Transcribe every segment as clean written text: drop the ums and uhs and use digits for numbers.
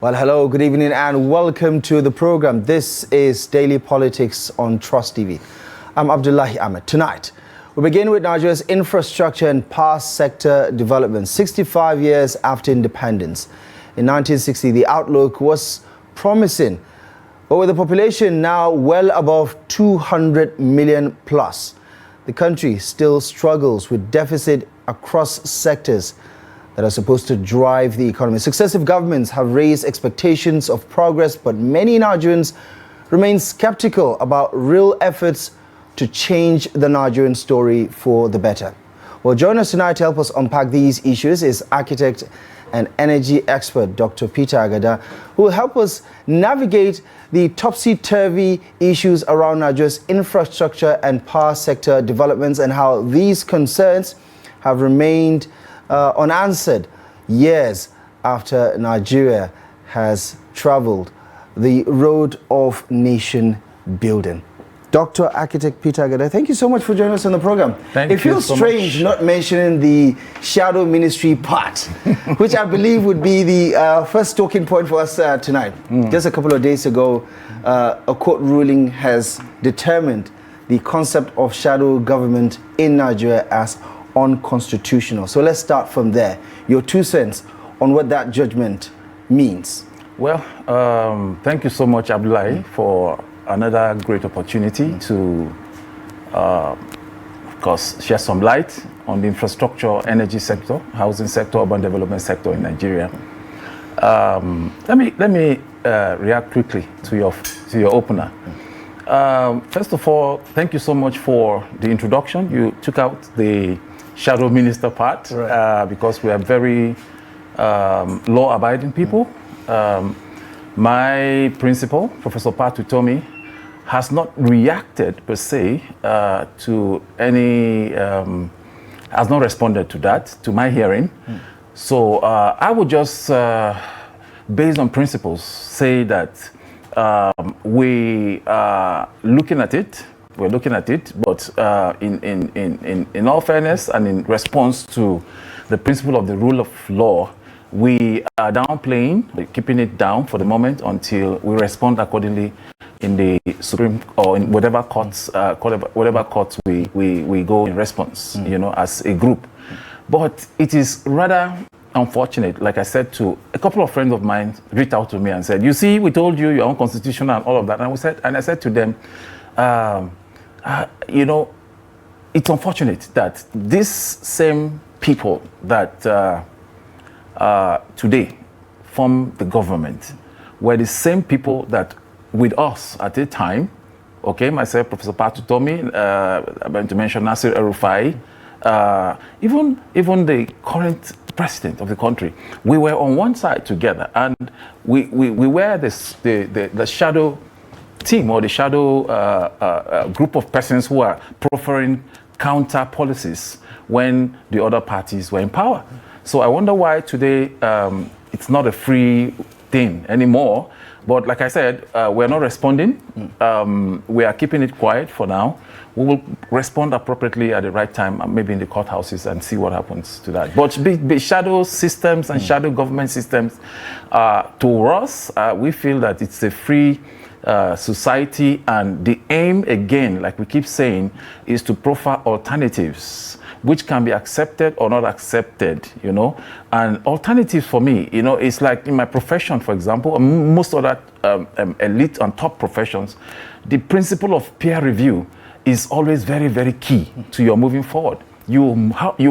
Well, hello, good evening, and welcome to the program. This is Daily Politics on Trust TV. I'm Abdullahi Ahmed. Tonight, we begin with Nigeria's infrastructure and power sector development 65 years after independence. In 1960, the outlook was promising, but with the population now well above 200 million plus, the country still struggles with deficit across sectors that are supposed to drive the economy. Successive governments have raised expectations of progress, but many Nigerians remain skeptical about real efforts to change the Nigerian story for the better. Well, join us tonight to help us unpack these issues is architect and energy expert Dr. Peter Agada, who will help us navigate the topsy-turvy issues around Nigeria's infrastructure and power sector developments and how these concerns have remained unanswered years after Nigeria has traveled the road of nation building. Dr. Architect Peter Agada, thank you so much for joining us on the program. Thank you. It feels strange not mentioning the shadow ministry part, which I believe would be the first talking point for us tonight. Just a couple of days ago, a court ruling has determined the concept of shadow government in Nigeria as unconstitutional. So let's start from there. Your 2 cents on what that judgment means. Well, thank you so much, Abdullahi, for another great opportunity to, of course, share some light on the infrastructure, energy sector, housing sector, urban development sector in Nigeria. Let me react quickly to your opener. First of all, thank you so much for the introduction. You took out the shadow minister part, right, because we are very law-abiding people. My principal, Professor Patu Tomi, has not reacted per se to any, has not responded to that, to my hearing. So I would just, based on principles, say that we are looking at it. We're looking at it, but in all fairness and in response to the principle of the rule of law, we are downplaying, keeping it down for the moment until we respond accordingly in the Supreme or in whatever courts, whatever courts we go in response, as a group. But it is rather unfortunate, like I said, to a couple of friends of mine reached out to me and said, "You see, we told you you're unconstitutional and all of that." And I said to them, it's unfortunate that these same people that today form the government were the same people that with us at the time, okay, myself, Professor Patu Tomi, I'm going to mention Nasir El-Rufai, even the current president of the country, we were on one side together, and we were the shadow team or the shadow group of persons who are proffering counter policies when the other parties were in power. So I wonder why today it's not a free thing anymore. But like I said, we're not responding. We are keeping it quiet for now. We will respond appropriately at the right time, maybe in the courthouses, and see what happens to that. But the shadow systems and shadow government systems, to us, we feel that it's a free society, and the aim, again, like we keep saying, is to proffer alternatives which can be accepted or not accepted, and alternatives for me, it's like in my profession, for example, most other elite and top professions, the principle of peer review is always very, very key to your moving forward. You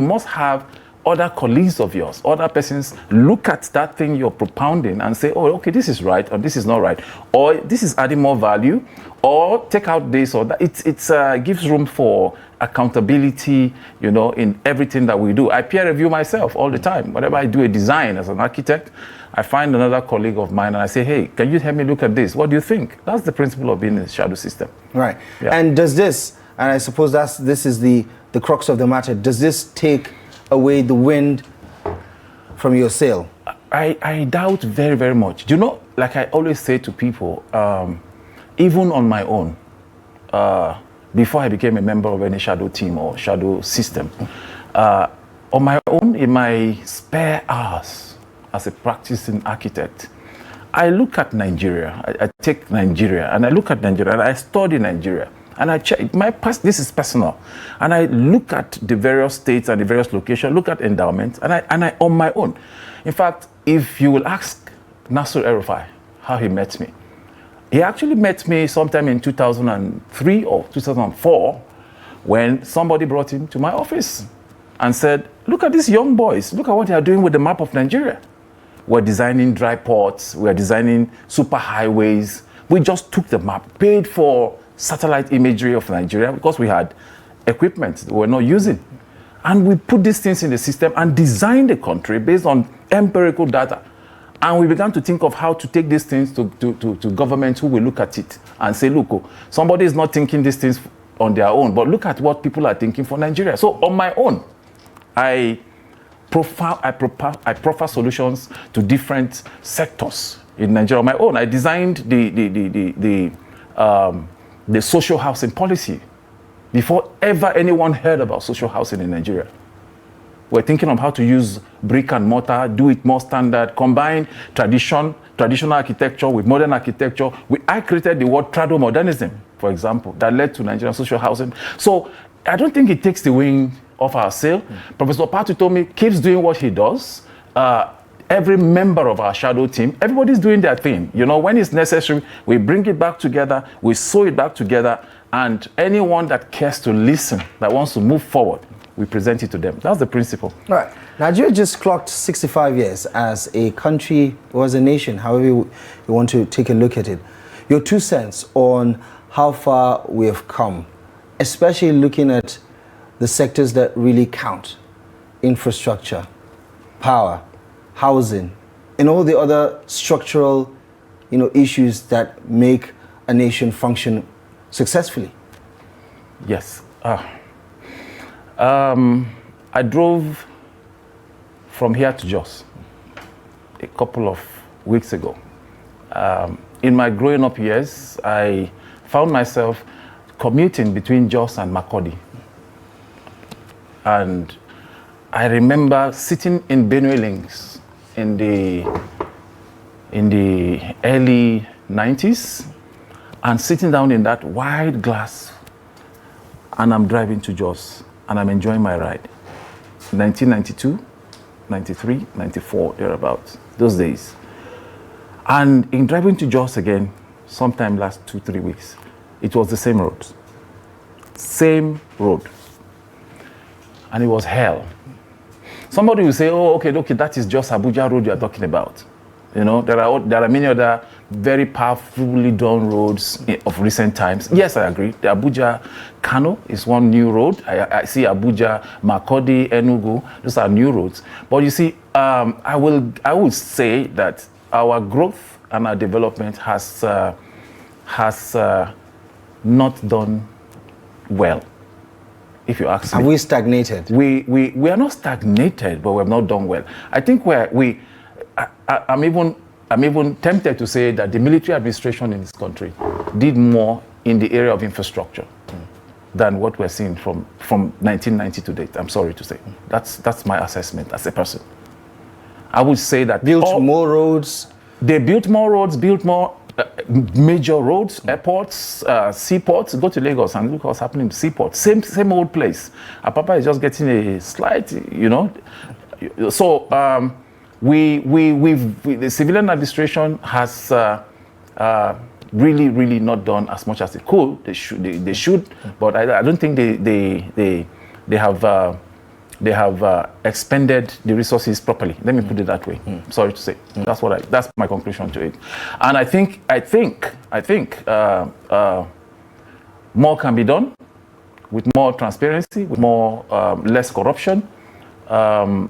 must have other colleagues of yours, other persons look at that thing you're propounding and say, "Oh, okay, this is right, or this is not right, or this is adding more value, or take out this or that." It gives room for accountability, in everything that we do. I peer review myself all the time. Whenever I do a design as an architect, I find another colleague of mine and I say, "Hey, can you help me look at this? What do you think?" That's the principle of being in the shadow system. Right. Yeah. And does this, and I suppose this is the crux of the matter, does this take away the wind from your sail? I doubt very, very much. Like I always say to people, even on my own, before I became a member of any shadow team or shadow system, on my own, in my spare hours as a practicing architect, I look at Nigeria, I take Nigeria, and I look at Nigeria, and I study Nigeria, and I check, this is personal, and I look at the various states and the various locations, look at endowments, and I on my own. In fact, if you will ask Nasir El-Rufai how he met me, he actually met me sometime in 2003 or 2004 when somebody brought him to my office and said, look at these young boys, look at what they are doing with the map of Nigeria. We're designing dry ports, we're designing super highways. We just took the map, paid for satellite imagery of Nigeria because we had equipment that we're not using. And we put these things in the system and designed the country based on empirical data. And we began to think of how to take these things to governments who will look at it and say, look, somebody is not thinking these things on their own, but look at what people are thinking for Nigeria. So on my own, I proffer solutions to different sectors in Nigeria. On my own, I designed the social housing policy before ever anyone heard about social housing in Nigeria. We're thinking of how to use brick and mortar, do it more standard, combine traditional architecture with modern architecture. I created the word trado-modernism, for example, that led to Nigerian social housing. So I don't think it takes the wind off our sail. Professor Patu told me, keeps doing what he does. Every member of our shadow team, everybody's doing their thing. You know, when it's necessary, we bring it back together, we sew it back together, and anyone that cares to listen, that wants to move forward, we present it to them. That's the principle. All right. Nigeria just clocked 65 years as a country or as a nation, however you want to take a look at it. Your 2 cents on how far we have come, especially looking at the sectors that really count: infrastructure, power, housing, and all the other structural, issues that make a nation function successfully. Yes. I drove from here to Jos a couple of weeks ago. In my growing up years, I found myself commuting between Jos and Makurdi. And I remember sitting in Benue Links in the early 90s and sitting down in that wide glass, and I'm driving to Jos and I'm enjoying my ride. 1992, 93, 94, thereabouts, those days. And in driving to Jos again, sometime last 2-3 weeks, it was the same road. Same road. And it was hell. Somebody will say, oh, okay, that is just Abuja road you are talking about. You know, there are many other very powerfully done roads of recent times. Yes, I agree. The Abuja Kano is one new road. I see Abuja, Makurdi, Enugu. Those are new roads. But you see, I would say that our growth and our development has not done well. If you ask me, have we stagnated? We are not stagnated, but we have not done well. I think I'm even tempted to say that the military administration in this country did more in the area of infrastructure than what we're seeing from 1990 to date. I'm sorry to say. That's my assessment as a person. I would say that built more roads. They built more roads, built more major roads, airports, seaports. Go to Lagos and look what's happening to seaports. Same old place. Apapa is just getting a slight, So the civilian administration has really not done as much as they could. They should, but I don't think they have expended the resources properly. Let me put it that way. Sorry to say. That's my conclusion to it. And I think more can be done with more transparency, with more less corruption,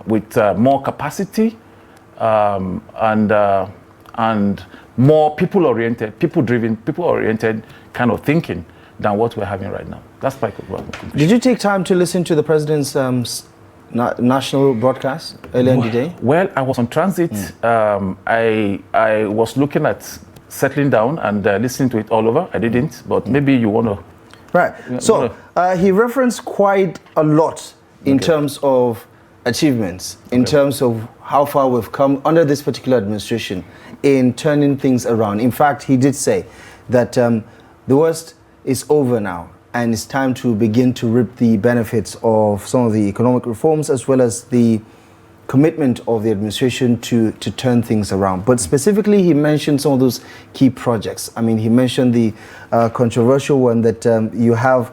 with more capacity, and more people-oriented, people-oriented kind of thinking than what we're having right now. That's my conclusion. Did you take time to listen to the president's national broadcast earlier in the day? Well, I was on transit. I was looking at settling down and listening to it all over. I didn't, but maybe you want to. Right. So he referenced quite a lot in terms of achievements in terms of how far we've come under this particular administration in turning things around. In fact, he did say that the worst is over now, and it's time to begin to reap the benefits of some of the economic reforms as well as the commitment of the administration to turn things around. But specifically, he mentioned some of those key projects. I mean, he mentioned the controversial one that you have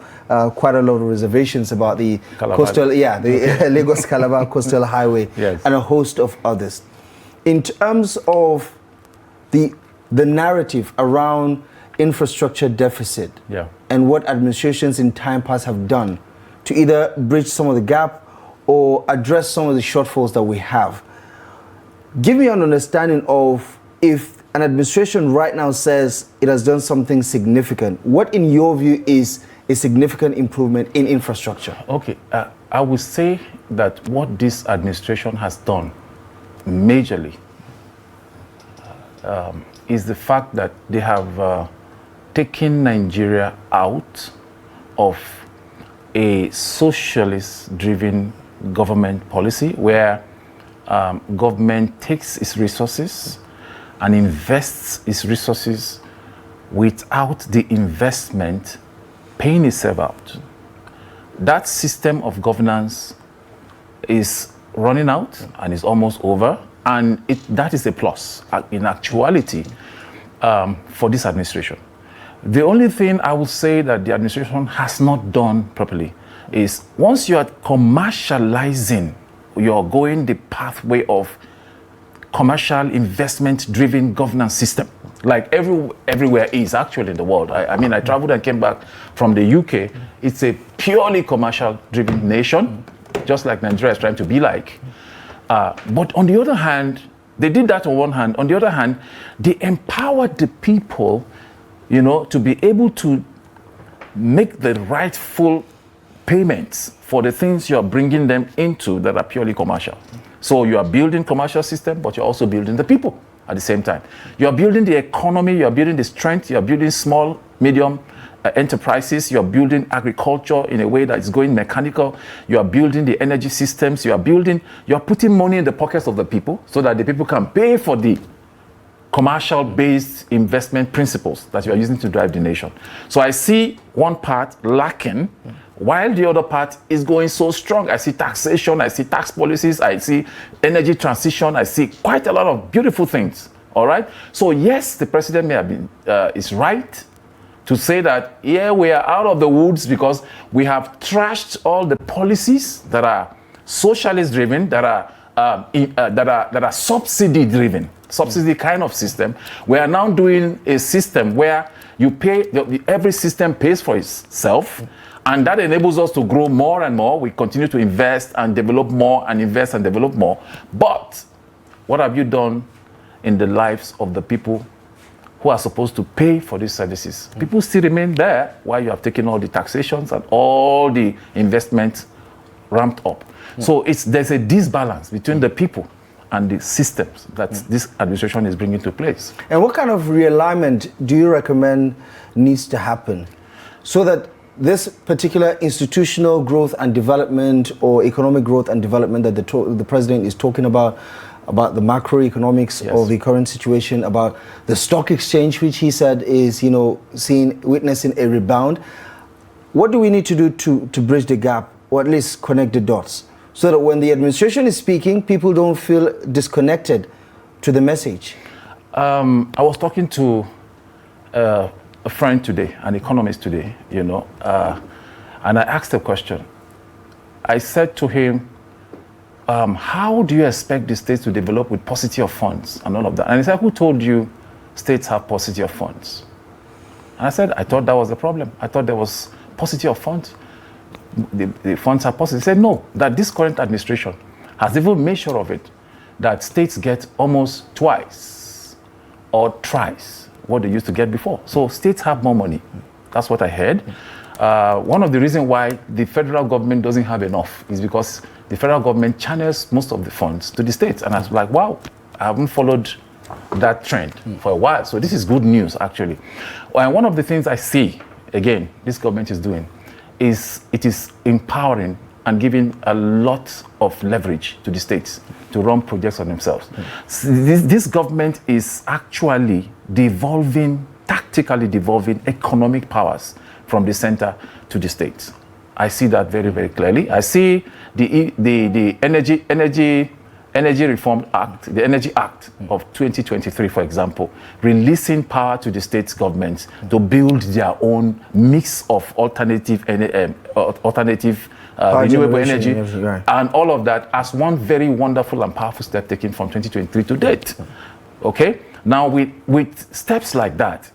quite a lot of reservations about, the coastal, the Lagos Calabar Coastal Highway, yes, and a host of others. In terms of the narrative around infrastructure deficit, and what administrations in time past have done to either bridge some of the gap or address some of the shortfalls that we have, give me an understanding of, if an administration right now says it has done something significant, what in your view is a significant improvement in infrastructure? Okay, I would say that what this administration has done majorly is the fact that they have taken Nigeria out of a socialist-driven government policy where government takes its resources and invests its resources without the investment paying itself out. That system of governance is running out and is almost over, and that is a plus in actuality for this administration. The only thing I would say that the administration has not done properly is, once you are commercializing, you're going the pathway of commercial investment-driven governance system, like everywhere is actually in the world. I mean, I traveled and came back from the UK. It's a purely commercial-driven nation, just like Nigeria is trying to be like. But on the other hand, they did that on one hand. On the other hand, they empowered the people, you know, to be able to make the rightful payments for the things you are bringing them into that are purely commercial. So you are building commercial system, but you're also building the people at the same time. You are building the economy, you are building the strength, you are building small, medium enterprises, you are building agriculture in a way that is going mechanical, you are building the energy systems, you are putting money in the pockets of the people so that the people can pay for the commercial-based investment principles that you are using to drive the nation. So I see one part lacking, while the other part is going so strong. I see taxation, I see tax policies, I see energy transition, I see quite a lot of beautiful things, all right? So yes, the president may have been, is right to say that, yeah, we are out of the woods because we have trashed all the policies that are socialist-driven, that are subsidy-driven, subsidy kind of system. We are now doing a system where you pay, every system pays for itself, and that enables us to grow more and more. We continue to invest and develop more and invest and develop more. But what have you done in the lives of the people who are supposed to pay for these services? People still remain there while you have taken all the taxations and all the investments ramped up. So there's a disbalance between the people and the systems that this administration is bringing to place. And what kind of realignment do you recommend needs to happen so that this particular institutional growth and development, or economic growth and development that the president is talking about the macroeconomics of the current situation, about the stock exchange, which he said is, you know, witnessing a rebound, what do we need to do to bridge the gap, or at least connect the dots, so that when the administration is speaking, people don't feel disconnected to the message? I was talking to a friend today, an economist today, you know, and I asked a question. I said to him, how do you expect the states to develop with paucity of funds and all of that? And he said, who told you states have paucity of funds? And I said, I thought that was the problem. I thought there was paucity of funds. The funds are paucity. He said, no, that this current administration has even made sure of it, that states get almost twice or thrice what they used to get before. So states have more money. That's what I heard. One of the reasons why the federal government doesn't have enough is because the federal government channels most of the funds to the states. And I was like, wow, I haven't followed that trend for a while. So this is good news, actually. And one of the things I see, again, this government is doing, is it is empowering and giving a lot of leverage to the states to run projects on themselves. This government is actually tactically devolving economic powers from the center to the states. I see that very, very clearly. I see the Energy Reform Act, the Energy Act of 2023, for example, releasing power to the states governments to build their own mix of alternative renewable energy, right. and all of that as one very wonderful and powerful step taken from 2023 to date. Okay? Now, with steps like that,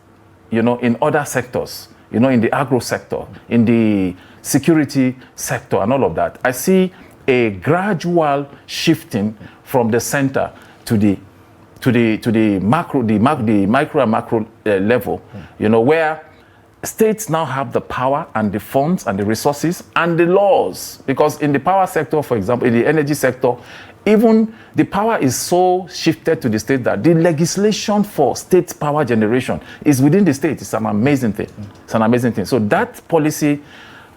you know, in other sectors, you know, in the agro sector, in the security sector, and all of that, I see a gradual shifting from the center to the micro and macro level, you know, where states now have the power and the funds and the resources and the laws. Because in the power sector, for example, in the energy sector, even the power is so shifted to the state that the legislation for state power generation is within the state. It's an amazing thing. It's an amazing thing. So that policy,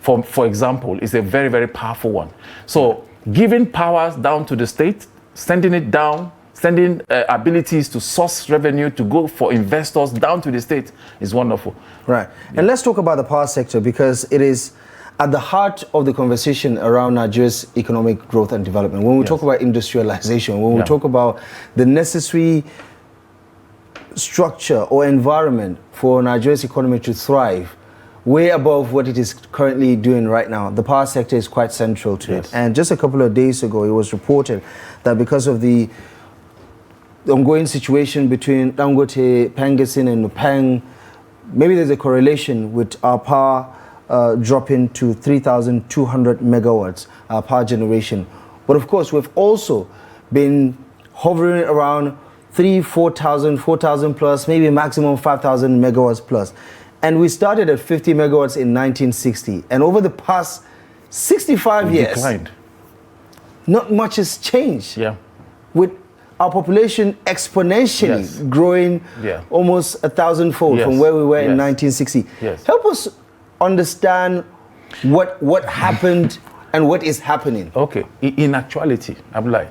for example, is a very, very powerful one. So giving powers down to the state, sending it down, sending abilities to source revenue to go for investors down to the state is wonderful. Right. Yeah. And let's talk about the power sector, because it is at the heart of the conversation around Nigeria's economic growth and development. When we talk about industrialization, when we talk about the necessary structure or environment for Nigeria's economy to thrive, way above what it is currently doing right now, the power sector is quite central to it. And just a couple of days ago, it was reported that because of the ongoing situation between Dangote, Pengesin, and Nupeng, maybe there's a correlation with our power dropping to 3,200 megawatts, power generation. But of course, we've also been hovering around 4,000 plus, maybe maximum 5,000 megawatts plus. And we started at 50 megawatts in 1960. And over the past 65 years, declined. Not much has changed. Yeah. With our population exponentially growing almost 1,000-fold from where we were in 1960. Help us understand what happened and what is happening. Okay. In actuality, Abdullahi,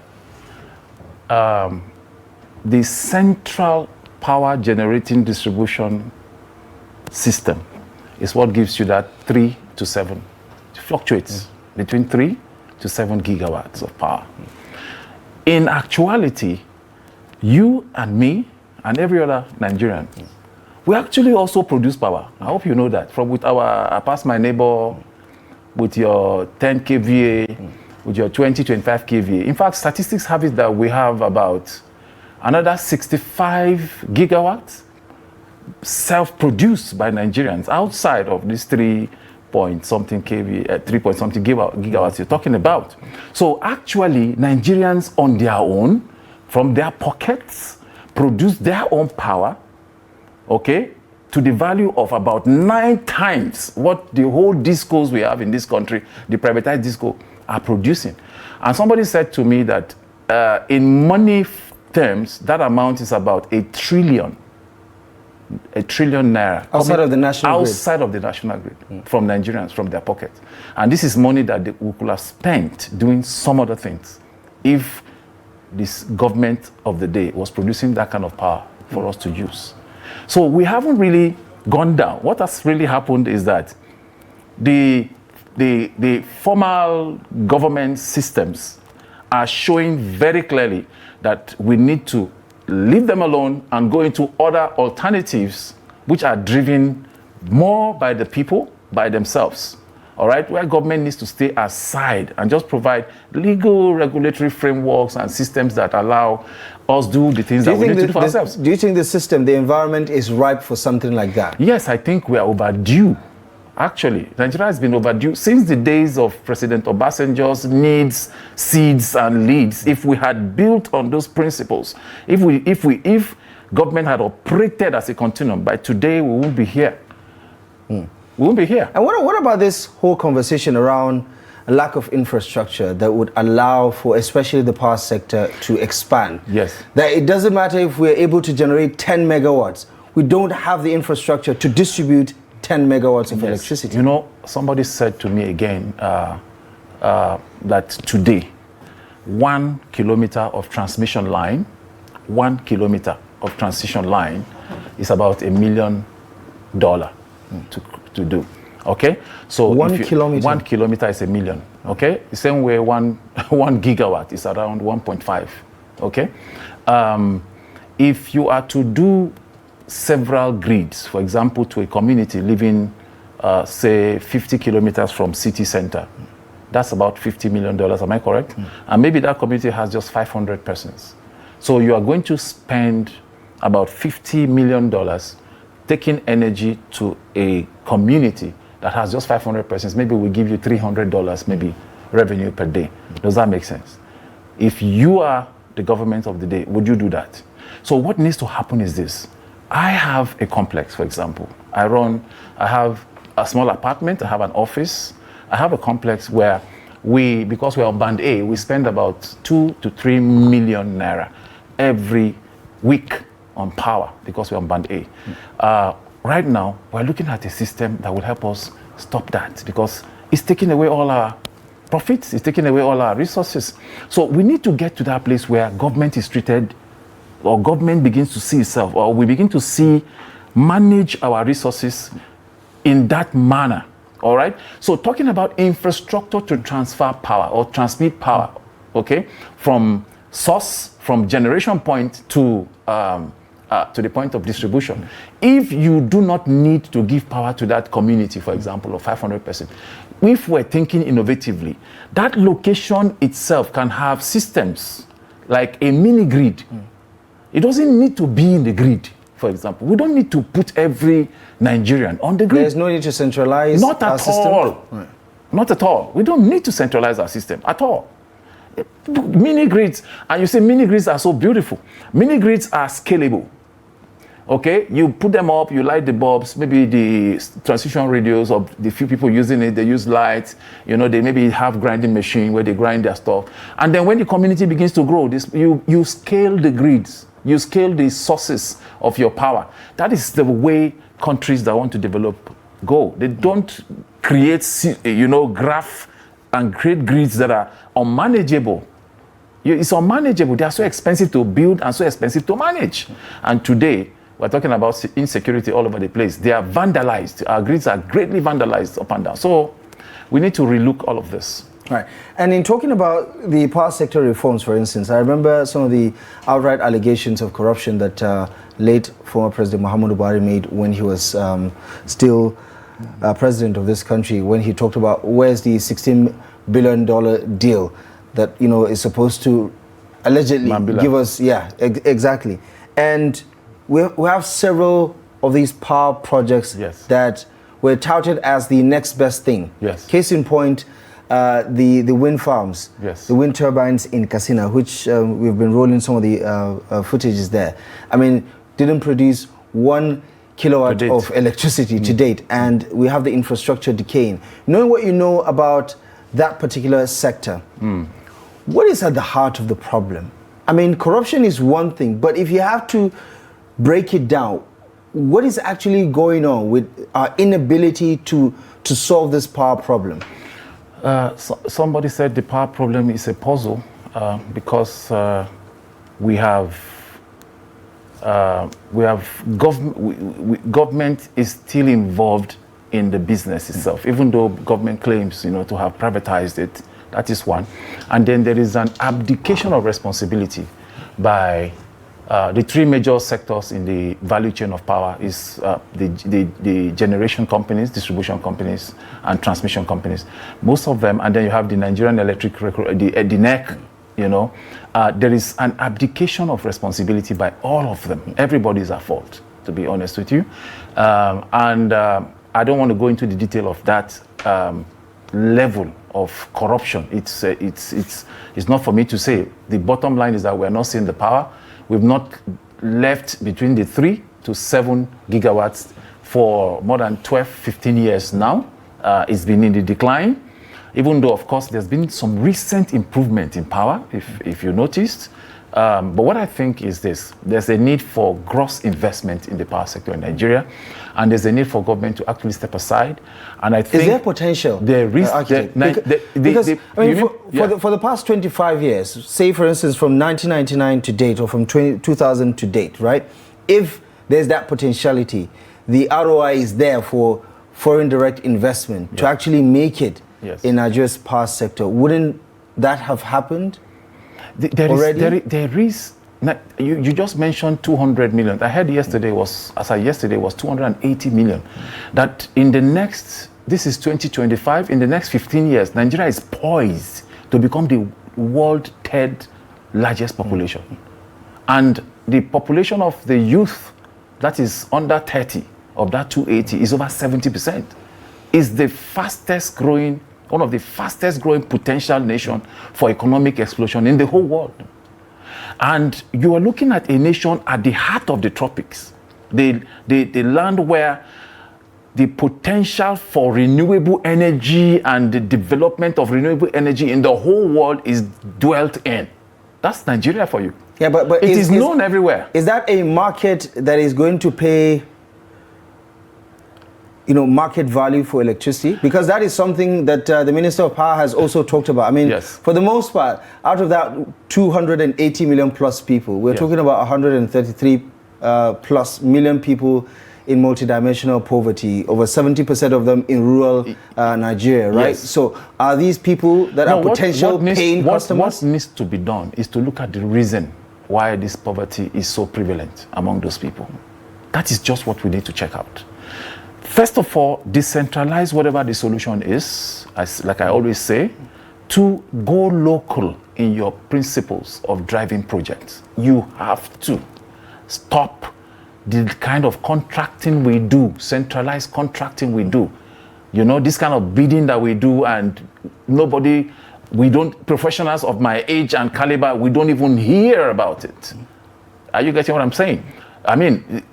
the central power generating distribution system is what gives you that 3 to 7. It fluctuates between 3 to 7 gigawatts of power. In actuality, you and me and every other Nigerian, we actually also produce power. I hope you know that. From with our Pass My Neighbor, with your 10 kVA, with your 25 kVA. In fact, statistics have it that we have about another 65 gigawatts self-produced by Nigerians outside of this 3-point-something kVA, 3-point-something gigawatts you're talking about. So actually, Nigerians on their own, from their pockets, produce their own power, okay, to the value of about 9 times what the whole discos we have in this country, the privatized disco, are producing. And somebody said to me that in money terms, that amount is about 1 trillion naira outside of the national grid, from Nigerians, from their pocket. And this is money that we could have spent doing some other things if this government of the day was producing that kind of power for us to use. So we haven't really gone down. What has really happened is that the formal government systems are showing very clearly that we need to leave them alone and go into other alternatives which are driven more by the people, by themselves. All right, where government needs to stay aside and just provide legal regulatory frameworks and systems that allow us do the things that we need to do for ourselves. Do you think the system, the environment is ripe for something like that? Yes, I think we are overdue. Actually, Nigeria has been overdue since the days of President Obasanjo's needs, seeds, and leads. If we had built on those principles, if government had operated as a continuum, by today we won't be here. We won't be here. And what about this whole conversation around a lack of infrastructure that would allow for especially the power sector to expand? Yes. That it doesn't matter if we're able to generate 10 megawatts, we don't have the infrastructure to distribute 10 megawatts of electricity. You know, somebody said to me again that today, 1 kilometer of transmission line, 1 kilometer of transition line is about $1 million to do. Okay, so 1 kilometer. 1 kilometer is $1 million. Okay, the same way one gigawatt is around 1.5. Okay, if you are to do several grids, for example, to a community living, say, 50 kilometers from city center, that's about $50 million. Am I correct? And maybe that community has just 500 persons. So you are going to spend about $50 million taking energy to a community that has just 500 persons. Maybe we give you $300 maybe revenue per day. Does that make sense? If you are the government of the day, would you do that? So what needs to happen is this. I have a complex, for example. I have a small apartment, I have an office. I have a complex where because we're on band A, we spend about 2 to 3 million naira every week on power because we're on band A. Right now, we're looking at a system that will help us stop that because it's taking away all our profits, it's taking away all our resources. So we need to get to that place where government is treated, or government begins to see itself, or we begin to manage our resources in that manner. All right. So talking about infrastructure to transfer power or transmit power, okay, from source, from generation point to the point of distribution. If you do not need to give power to that community, for example, of 500 persons, if we're thinking innovatively, that location itself can have systems like a mini grid. It doesn't need to be in the grid. For example, we don't need to put every Nigerian on the grid. There's no need to centralize Not our at system? all. Right. Not at all. We don't need to centralize our system at all. Mini grids, and you say mini grids are so beautiful. Mini grids are scalable. Okay, you put them up, you light the bulbs, maybe the transition radios of the few people using it, they use lights, they maybe have grinding machine where they grind their stuff. And then when the community begins to grow, you scale the grids. You scale the sources of your power. That is the way countries that want to develop go. They don't create, graph and create grids that are unmanageable. It's unmanageable. They are so expensive to build and so expensive to manage. And today, we're talking about insecurity all over the place. They are vandalized. Our grids are greatly vandalized up and down. So we need to relook all of this. Right. And in talking about the power sector reforms, for instance, I remember some of the outright allegations of corruption that late former President Muhammadu Buhari made when he was still president of this country, when he talked about where's the $16 billion deal that, is supposed to allegedly give us, exactly. And we have several of these power projects that were touted as the next best thing. Yes. Case in point, the wind farms, the wind turbines in Katsina, which we've been rolling some of the footages there. I mean, didn't produce 1 kilowatt of electricity to date, and we have the infrastructure decaying. Knowing what you know about that particular sector, what is at the heart of the problem? I mean, corruption is one thing, but if you have to break it down, what is actually going on with our inability to solve this power problem? Somebody said the power problem is a puzzle because we have government is still involved in the business itself, even though government claims to have privatized it. That is one. And then there is an abdication of responsibility by the three major sectors in the value chain of power is the generation companies, distribution companies, and transmission companies. Most of them, and then you have the Nigerian Electric, the NEC, there is an abdication of responsibility by all of them. Everybody is at fault, to be honest with you. I don't want to go into the detail of that level of corruption. It's not for me to say. The bottom line is that we're not seeing the power. We've not left between the 3 to 7 gigawatts for more than 12, 15 years now. It's been in the decline, even though, of course, there's been some recent improvement in power, if you noticed. But what I think is this: there's a need for gross investment in the power sector in Nigeria, and there's a need for government to actually step aside. And I think is there potential? There is. For the past 25 years, say for instance from 1999 to date, or from 2000 to date, right? If there's that potentiality, the ROI is there for foreign direct investment to actually make it in Nigeria's power sector. Wouldn't that have happened? There is. You just mentioned 200 million. I heard yesterday was 280 million. That in the next, this is 2025, in the next 15 years, Nigeria is poised to become the world third largest population. And the population of the youth that is under 30 of that 280 is over 70%. It's the fastest growing, one of the fastest growing potential nation for economic explosion in the whole world. And you are looking at a nation at the heart of the tropics, the land where the potential for renewable energy and the development of renewable energy in the whole world is dwelt in. That's Nigeria for you. Yeah, but it is known everywhere. Is that a market that is going to pay, market value for electricity? Because that is something that the Minister of Power has also talked about. I mean, for the most part, out of that 280 million plus people, we're talking about 133 plus million people in multidimensional poverty, over 70% of them in rural Nigeria, right? Yes. So are these people that are potential paying customers? What needs to be done is to look at the reason why this poverty is so prevalent among those people. That is just what we need to check out. First of all, decentralize whatever the solution is, like I always say, to go local in your principles of driving projects. You have to stop the kind of contracting we do, centralized contracting we do. This kind of bidding that we do, and professionals of my age and caliber, we don't even hear about it. Are you getting what I'm saying? I mean,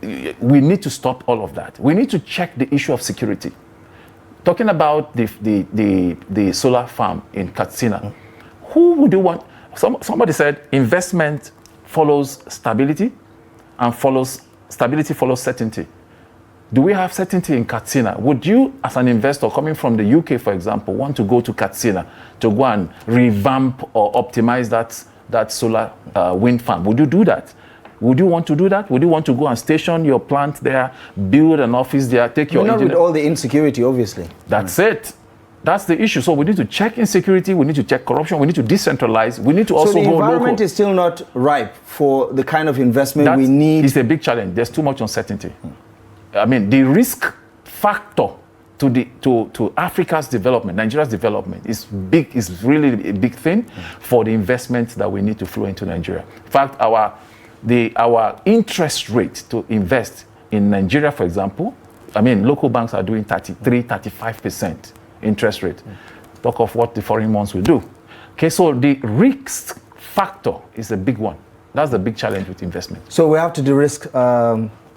we need to stop all of that. We need to check the issue of security. Talking about the solar farm in Katsina, who would you want? Somebody said investment follows stability, and stability follows certainty. Do we have certainty in Katsina? Would you, as an investor coming from the UK, for example, want to go to Katsina to go and revamp or optimize that solar wind farm? Would you do that? Would you want to do that? Would you want to go and station your plant there, build an office there, take your not with all the insecurity, obviously. That's it. That's the issue. So we need to check insecurity, we need to check corruption, we need to decentralize, we need to also go local. So the environment is still not ripe for the kind of investment we need? It's a big challenge. There's too much uncertainty. I mean, the risk factor to Africa's development, Nigeria's development is big, is really a big thing for the investments that we need to flow into Nigeria. In fact, our interest rate to invest in Nigeria, for example, I mean, local banks are doing 35% interest rate. Talk of what the foreign ones will do. Okay, so the risk factor is a big one. That's the big challenge with investment. So we have to de-risk,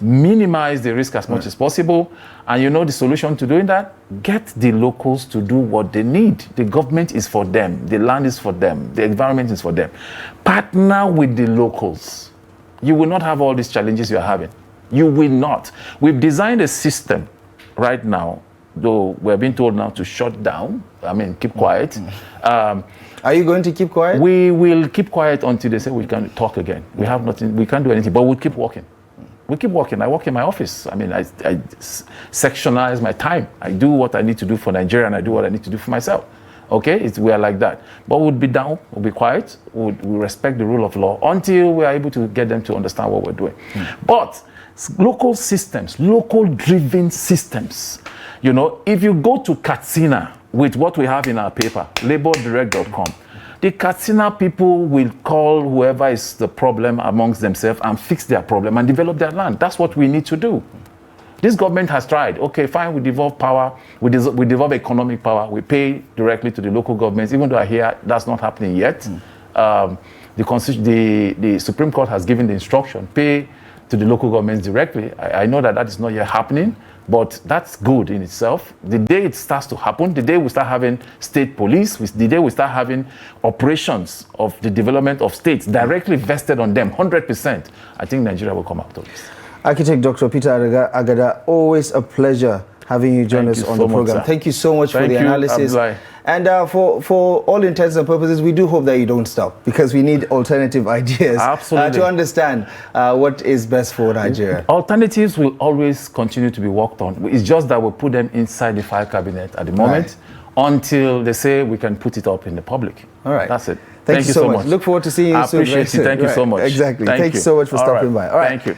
minimize the risk as much as possible. And the solution to doing that? Get the locals to do what they need. The government is for them. The land is for them. The environment is for them. Partner with the locals. You will not have all these challenges you are having. You will not. We've designed a system right now, though we're being told now to shut down. I mean, keep quiet. Are you going to keep quiet? We will keep quiet until they say we can talk again. We have nothing, we can't do anything, but we'll keep working. We keep working. I work in my office. I mean, I sectionize my time. I do what I need to do for Nigeria, and I do what I need to do for myself. Okay, we are like that. But we'll be down, we'll be quiet, we'll respect the rule of law until we are able to get them to understand what we're doing. But local systems, local driven systems, if you go to Katsina with what we have in our paper, labordirect.com, the Katsina people will call whoever is the problem amongst themselves and fix their problem and develop their land. That's what we need to do. This government has tried. Okay, fine, we devolve power, we devolve economic power, we pay directly to the local governments, even though I hear that's not happening yet. The Supreme Court has given the instruction, pay to the local governments directly. I know that is not yet happening, but that's good in itself. The day it starts to happen, the day we start having state police, the day we start having operations of the development of states directly vested on them, 100%, I think Nigeria will come out of this. Architect Dr. Peter Agada, always a pleasure having you join us on the program. Thank you so much for the analysis. And for all intents and purposes, we do hope that you don't stop, because we need alternative ideas to understand what is best for Nigeria. Alternatives will always continue to be worked on. It's just that we'll put them inside the file cabinet at the moment until they say we can put it up in the public. All right. That's it. Thank you so much. Look forward to seeing you soon. I appreciate it. Thank you so much. Exactly. Thank you so much for stopping by. All right. Thank you.